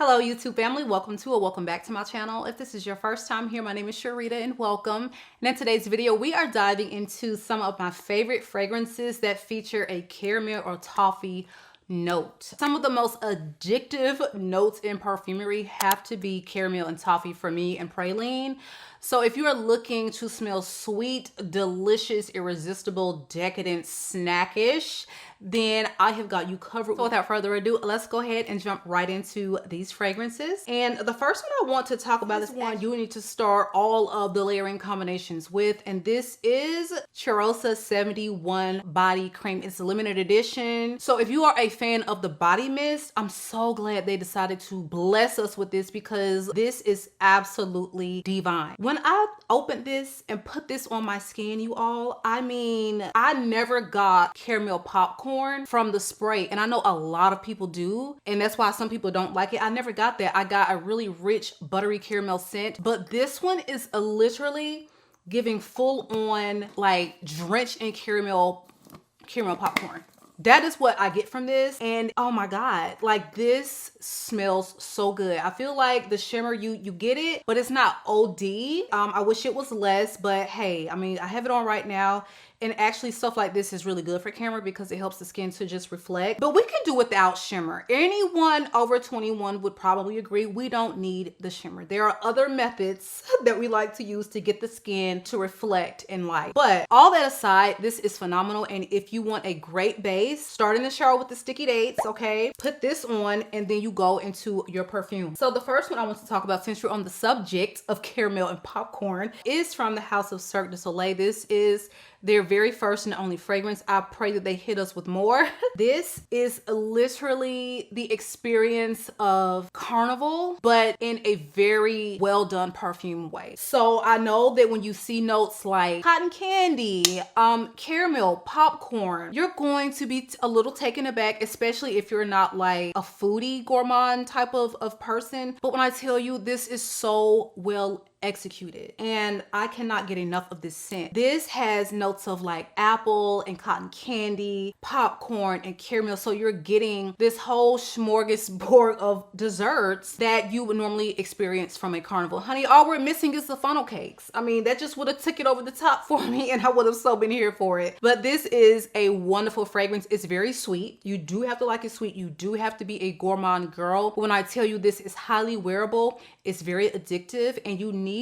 Hello YouTube family, welcome to or welcome back to my channel. If this is your first time here, my name is Sharita and welcome. And in today's video, we are diving into some of my favorite fragrances that feature a caramel or toffee note. Some of the most addictive notes in perfumery have to be caramel and toffee for me and praline. So if you are looking to smell sweet, delicious, irresistible, decadent, snackish, then I have got you covered. So without further ado, let's go ahead and jump right into these fragrances. And the first one I want to talk about is one you need to start all of the layering combinations with, and this is CHEIROSA 71 Body Cream. It's a limited edition. So if you are a fan of the body mist, I'm so glad they decided to bless us with this because this is absolutely divine. When I opened this and put this on my skin, you all, I mean, I never got caramel popcorn from the spray, and I know a lot of people do, and that's why some people don't like it. I never got that. I got a really rich buttery caramel scent, but this one is literally giving full on like drenched in caramel popcorn. That is what I get from this, and oh my god, like this smells so good. I feel like the shimmer, you get it, but it's not OD. I wish it was less, but hey, I mean, I have it on right now. And actually stuff like this is really good for camera because it helps the skin to just reflect. But we can do without shimmer. Anyone over 21 would probably agree we don't need the shimmer. There are other methods that we like to use to get the skin to reflect in light. But all that aside, this is phenomenal. And if you want a great base, start in the shower with the sticky dates, okay? Put this on and then you go into your perfume. So the first one I want to talk about, since you're on the subject of caramel and popcorn, is from the House of Cirque du Soleil. This is their very first and only fragrance. I pray that they hit us with more. This is literally the experience of Carnival, but in a very well done perfume way. So I know that when you see notes like cotton candy, caramel, popcorn, you're going to be a little taken aback, especially if you're not like a foodie gourmand type of person. But when I tell you, this is so well executed and I cannot get enough of this scent. This has notes of like apple and cotton candy, popcorn and caramel, so you're getting this whole smorgasbord of desserts that you would normally experience from a carnival. Honey, all we're missing is the funnel cakes. I mean, that just would have took it over the top for me and I would have so been here for it. But this is a wonderful fragrance. It's very sweet. You do have to like it sweet. You do have to be a gourmand girl. But when I tell you this is highly wearable, it's very addictive, and you need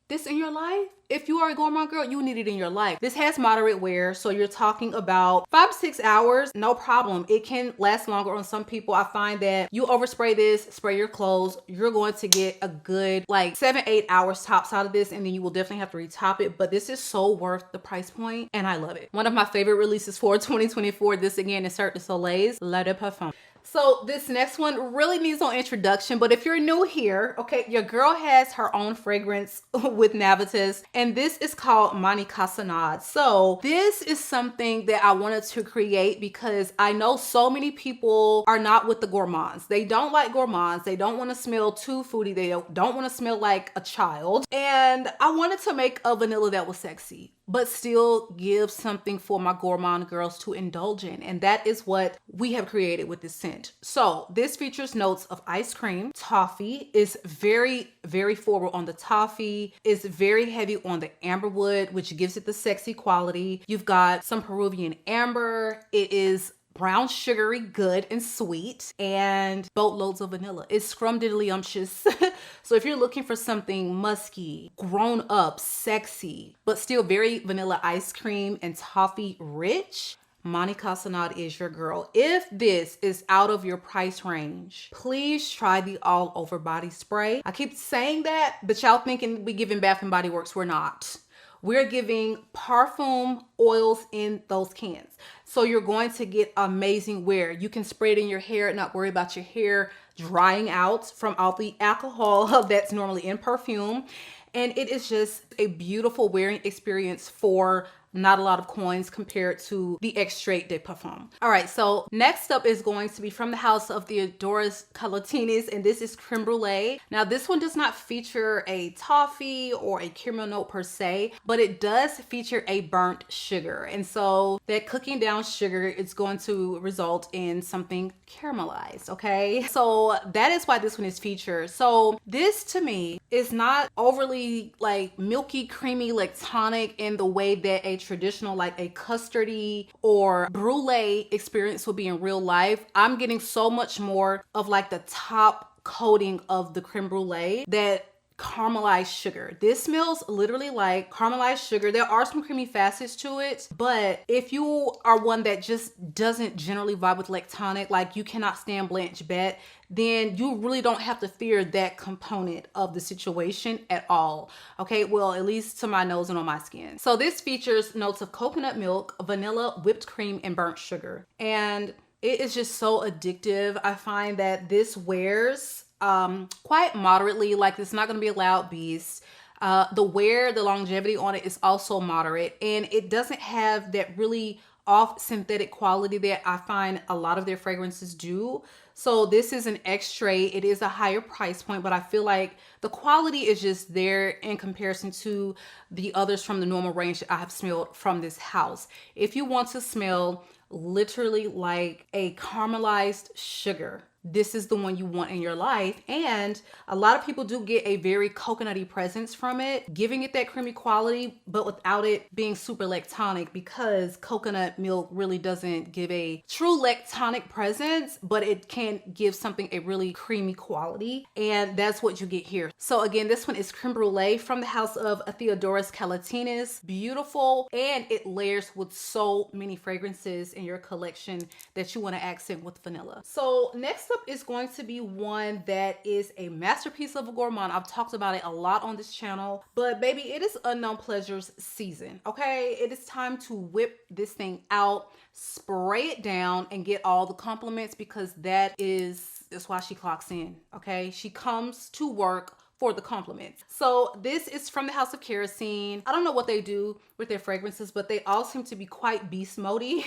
this in your life. If you are a gourmand girl, you need it in your life. This has moderate wear, so you're talking about 5 to 6 hours, no problem. It can last longer on some people. I find that you overspray this, spray your clothes, you're going to get a good like 7-8 hours tops out of this, and then you will definitely have to retop it. But this is so worth the price point, and I love it. One of my favorite releases for 2024, this again is Cirque du Soleil's Le Parfum. So this next one really needs no introduction, but if you're new here, okay, your girl has her own fragrance with Navitus, and this is called MAHNI CASSONADE. So this is something that I wanted to create because I know so many people are not with the gourmands. They don't like gourmands. They don't want to smell too foodie. They don't want to smell like a child. And I wanted to make a vanilla that was sexy, but still give something for my gourmand girls to indulge in. And that is what we have created with this scent. So this features notes of ice cream, toffee, is very, very forward on the toffee, is very heavy on the amberwood, which gives it the sexy quality. You've got some Peruvian amber. It is brown sugary, good and sweet, and boatloads of vanilla. It's scrumdiddlyumptious. So if you're looking for something musky, grown up, sexy, but still very vanilla ice cream and toffee rich, MAHNI CASSONADE is your girl. If this is out of your price range, please try the all over body spray. I keep saying that, but y'all thinking we giving Bath and Body Works. We're not. We're giving Parfum oils in those cans. So you're going to get amazing wear. You can spray it in your hair and not worry about your hair drying out from all the alcohol that's normally in perfume. And it is just a beautiful wearing experience for not a lot of coins compared to the Extrait de Parfum. All right, so next up is going to be from the house of Theodoros Kalatinis, and this is Crème Brûlée. Now this one does not feature a toffee or a caramel note per se, but it does feature a burnt sugar. And so that cooking down sugar is going to result in something caramelized, okay? So that is why this one is featured. So this to me is not overly like milky, creamy, lactonic in the way that a traditional like a custardy or brulee experience would be in real life. I'm getting so much more of like the top coating of the creme brulee that caramelized sugar. This smells literally like caramelized sugar. There are some creamy facets to it, but if you are one that just doesn't generally vibe with lactonic, like you cannot stand Blanche Bet, then you really don't have to fear that component of the situation at all. Okay, well, at least to my nose and on my skin. So this features notes of coconut milk, vanilla, whipped cream, and burnt sugar. And it is just so addictive. I find that this wears quite moderately. Like it's not going to be a loud beast. The wear, the longevity on it is also moderate, and it doesn't have that really off synthetic quality that I find a lot of their fragrances do. So this is an Extrait. It is a higher price point, but I feel like the quality is just there in comparison to the others from the normal range that I have smelled from this house. If you want to smell literally like a caramelized sugar, this is the one you want in your life. And a lot of people do get a very coconutty presence from it, giving it that creamy quality, but without it being super lactonic, because coconut milk really doesn't give a true lactonic presence, but it can give something a really creamy quality. And that's what you get here. So again, this one is Crème Brûlée from the house of Theodoros Kalatinis. Beautiful, and it layers with so many fragrances in your collection that you want to accent with vanilla. So next up is going to be one that is a masterpiece of a gourmand. I've talked about it a lot on this channel, but baby, it is unknown pleasures season. Okay, it is time to whip this thing out, spray it down, and get all the compliments, because that's why she clocks in. Okay, she comes to work for the compliments. So this is from the house of Kerosene. I don't know what they do with their fragrances, but they all seem to be quite beast mode-y.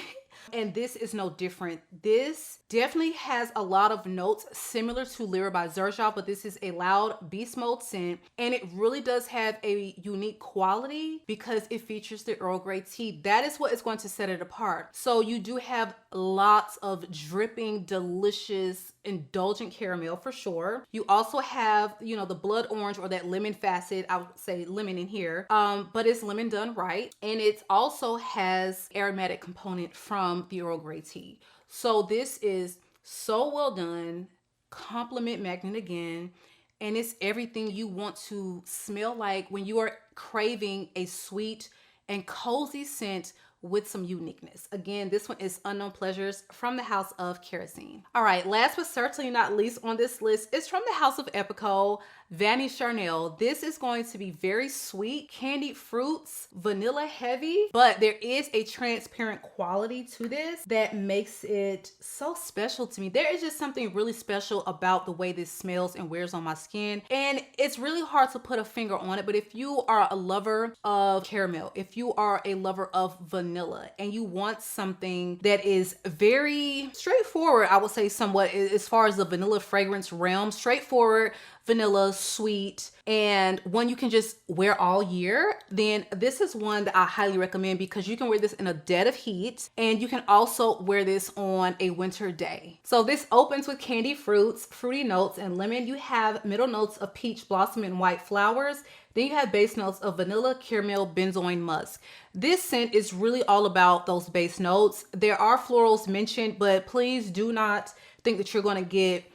And this is no different. This definitely has a lot of notes similar to Lyra by Xerjoff, but this is a loud beast mode scent, and it really does have a unique quality because it features the Earl Grey tea. That is what is going to set it apart. So you do have lots of dripping, delicious, indulgent caramel for sure. You also have, you know, the blood orange or that lemon facet. I would say lemon in here, but it's lemon done right. And it also has aromatic component from the Earl Grey tea. So this is so well done, compliment magnet again, and it's everything you want to smell like when you are craving a sweet and cozy scent with some uniqueness. Again, this one is Unknown Pleasures from the house of Kerosene. All right, last but certainly not least on this list is from the house of Epico, VANI CHARNEL. This is going to be very sweet, candied fruits, vanilla heavy, but there is a transparent quality to this that makes it so special to me. There is just something really special about the way this smells and wears on my skin. And it's really hard to put a finger on it, but if you are a lover of caramel, if you are a lover of vanilla, and you want something that is very straightforward, I would say somewhat as far as the vanilla fragrance realm, straightforward, vanilla, sweet, and one you can just wear all year, then this is one that I highly recommend because you can wear this in a dead of heat, and you can also wear this on a winter day. So this opens with candied fruits, fruity notes, and lemon. You have middle notes of peach blossom and white flowers. Then you have base notes of vanilla, caramel, benzoin, musk. This scent is really all about those base notes. There are florals mentioned, but please do not think that you're going to get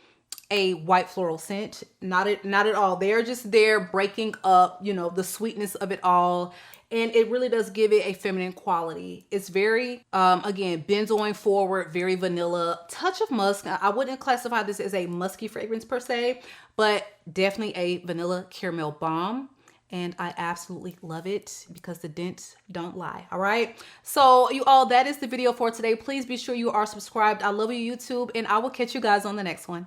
a white floral scent. Not at all. They're just there breaking up, you know, the sweetness of it all. And it really does give it a feminine quality. It's very, again, benzoin forward, very vanilla, touch of musk. I wouldn't classify this as a musky fragrance per se, but definitely a vanilla caramel bomb. And I absolutely love it because the dents don't lie. All right, so you all, that is the video for today. Please be sure you are subscribed. I love you, YouTube, and I will catch you guys on the next one.